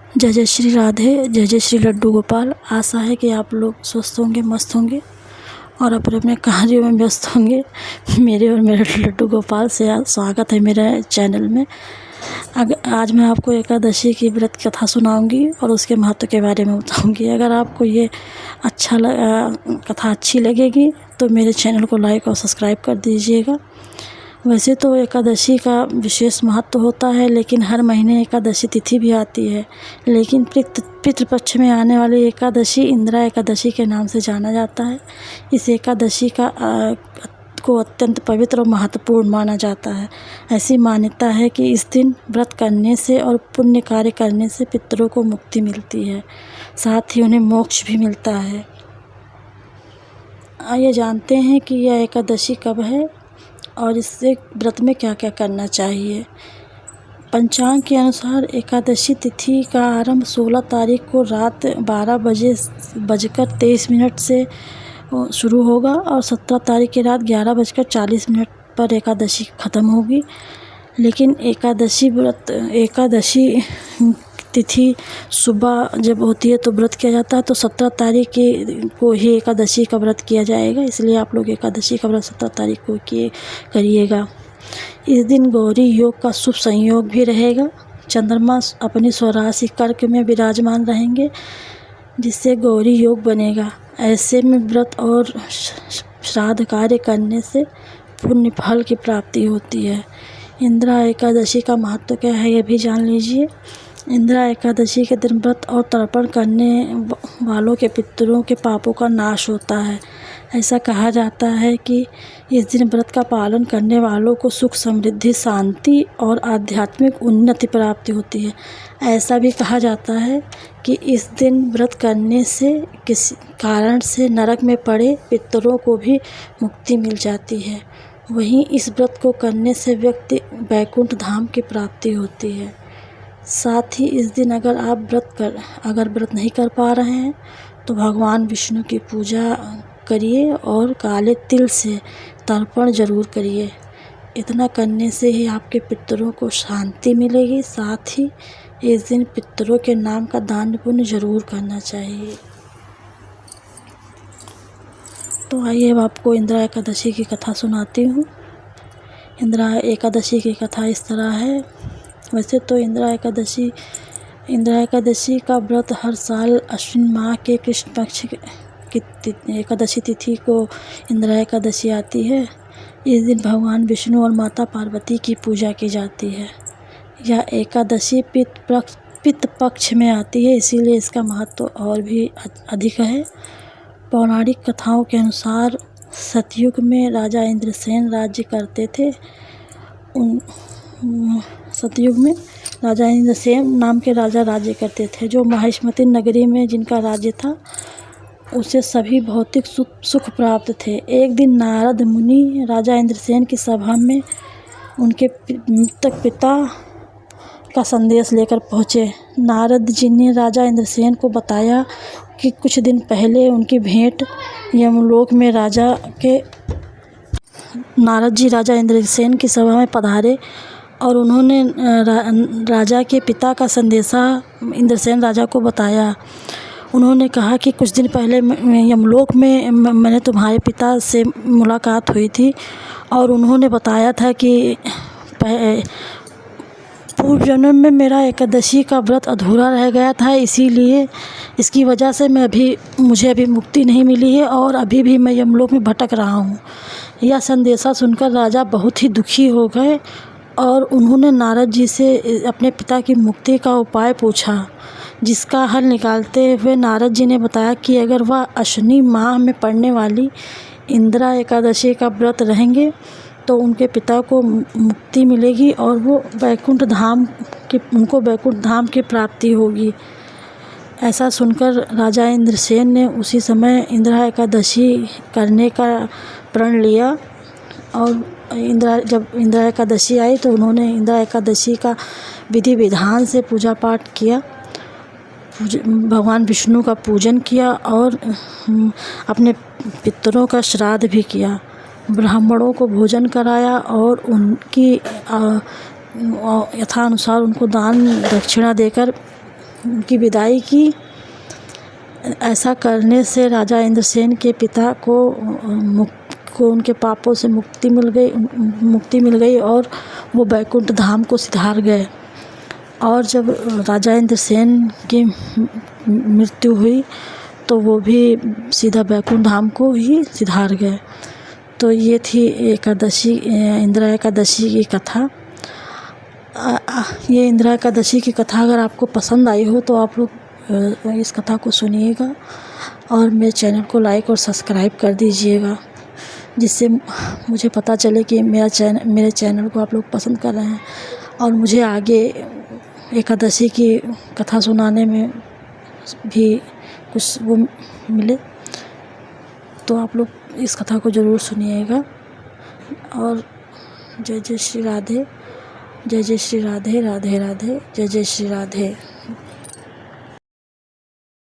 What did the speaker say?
जय जय श्री राधे, जय जय श्री लड्डू गोपाल। आशा है कि आप लोग स्वस्थ होंगे, मस्त होंगे और अपने अपने कार्यों में व्यस्त होंगे। मेरे और मेरे लड्डू गोपाल से स्वागत है मेरे चैनल में। आज मैं आपको एकादशी की व्रत कथा सुनाऊंगी और उसके महत्व के बारे में बताऊंगी। अगर आपको ये कथा अच्छी लगेगी तो मेरे चैनल को लाइक और सब्सक्राइब कर दीजिएगा। वैसे तो एकादशी का विशेष महत्व होता है, लेकिन हर महीने एकादशी तिथि भी आती है। लेकिन पितृपक्ष में आने वाली एकादशी इंदिरा एकादशी के नाम से जाना जाता है। इस एकादशी को अत्यंत पवित्र और महत्वपूर्ण माना जाता है। ऐसी मान्यता है कि इस दिन व्रत करने से और पुण्य कार्य करने से पितरों को मुक्ति मिलती है, साथ ही उन्हें मोक्ष भी मिलता है। आइए जानते हैं कि यह एकादशी कब है और इससे व्रत में क्या क्या करना चाहिए। पंचांग के अनुसार एकादशी तिथि का आरंभ 16 तारीख को रात 12:23 से शुरू होगा और 17 तारीख की रात 11:40 पर एकादशी ख़त्म होगी। लेकिन एकादशी तिथि सुबह जब होती है तो व्रत किया जाता है, तो 17 तारीख को ही एकादशी का व्रत किया जाएगा। इसलिए आप लोग एकादशी का व्रत 17 तारीख को करिएगा। इस दिन गौरी योग का शुभ संयोग भी रहेगा। चंद्रमा अपनी स्वराशि कर्क में विराजमान रहेंगे, जिससे गौरी योग बनेगा। ऐसे में व्रत और श्राद्ध कार्य करने से पुण्य फल की प्राप्ति होती है। इंदिरा एकादशी का महत्व क्या है, यह भी जान लीजिए। इंदिरा एकादशी के दिन व्रत और तर्पण करने वालों के पितरों के पापों का नाश होता है। ऐसा कहा जाता है कि इस दिन व्रत का पालन करने वालों को सुख, समृद्धि, शांति और आध्यात्मिक उन्नति प्राप्ति होती है। ऐसा भी कहा जाता है कि इस दिन व्रत करने से किसी कारण से नरक में पड़े पितरों को भी मुक्ति मिल जाती है। वहीं इस व्रत को करने से व्यक्ति वैकुंठ धाम की प्राप्ति होती है। साथ ही इस दिन अगर व्रत नहीं कर पा रहे हैं तो भगवान विष्णु की पूजा करिए और काले तिल से तर्पण ज़रूर करिए। इतना करने से ही आपके पितरों को शांति मिलेगी। साथ ही इस दिन पितरों के नाम का दान पुण्य ज़रूर करना चाहिए। तो आइए अब आपको इंदिरा एकादशी की कथा सुनाती हूँ। इंदिरा एकादशी की कथा इस तरह है। वैसे तो इंदिरा एकादशी का व्रत हर साल अश्विन माह के कृष्ण पक्ष की एकादशी तिथि को इंदिरा एकादशी आती है। इस दिन भगवान विष्णु और माता पार्वती की पूजा की जाती है। यह एकादशी पितृ पक्ष में आती है, इसीलिए इसका महत्व और भी अधिक है। पौराणिक कथाओं के अनुसार सतयुग में राजा इंद्रसेन राज्य करते थे। सतयुग में राजा इंद्रसेन नाम के राजा राज्य करते थे, जो महिष्मती नगरी में जिनका राज्य था उसे सभी भौतिक सुख प्राप्त थे। एक दिन नारद मुनि राजा इंद्रसेन की सभा में उनके मृतक पिता का संदेश लेकर पहुँचे। नारद जी ने राजा इंद्रसेन को बताया कि कुछ दिन पहले उनकी भेंट यमलोक में नारद जी राजा इंद्रसेन की सभा में पधारे और उन्होंने राजा के पिता का संदेशा इंद्रसेन राजा को बताया। उन्होंने कहा कि कुछ दिन पहले यमलोक में मैंने तुम्हारे पिता से मुलाकात हुई थी और उन्होंने बताया था कि पूर्व जन्म में मेरा एकादशी का व्रत अधूरा रह गया था, इसीलिए इसकी वजह से मुझे अभी मुक्ति नहीं मिली है और अभी भी मैं यमलोक में भटक रहा हूँ। यह संदेशा सुनकर राजा बहुत ही दुखी हो गए और उन्होंने नारद जी से अपने पिता की मुक्ति का उपाय पूछा, जिसका हल निकालते हुए नारद जी ने बताया कि अगर वह अश्विनी माह में पड़ने वाली इंदिरा एकादशी का व्रत रहेंगे तो उनके पिता को मुक्ति मिलेगी और उनको वैकुंठ धाम की प्राप्ति होगी। ऐसा सुनकर राजा इंद्रसेन ने उसी समय इंदिरा एकादशी करने का प्रण लिया और जब इंदिरा एकादशी आई तो उन्होंने इंदिरा एकादशी का विधि विधान से पूजा पाठ किया, भगवान विष्णु का पूजन किया और अपने पितरों का श्राद्ध भी किया। ब्राह्मणों को भोजन कराया और उनकी यथानुसार उनको दान दक्षिणा देकर उनकी विदाई की। ऐसा करने से राजा इंद्रसेन के पिता को उनके पापों से मुक्ति मिल गई और वो बैकुंठ धाम को सिधार गए। और जब राजा इंद्रसेन की मृत्यु हुई तो वो भी सीधा बैकुंठ धाम को ही सिधार गए। तो ये थी इंदिरा एकादशी की कथा। ये इंदिरा एकादशी की कथा अगर आपको पसंद आई हो तो आप लोग इस कथा को सुनिएगा और मेरे चैनल को लाइक और सब्सक्राइब कर दीजिएगा, जिससे मुझे पता चले कि मेरे चैनल को आप लोग पसंद कर रहे हैं और मुझे आगे एकादशी की कथा सुनाने में भी कुछ वो मिले। तो आप लोग इस कथा को ज़रूर सुनिएगा। और जय जय श्री राधे, जय जय श्री राधे, राधे राधे, जय जय श्री राधे।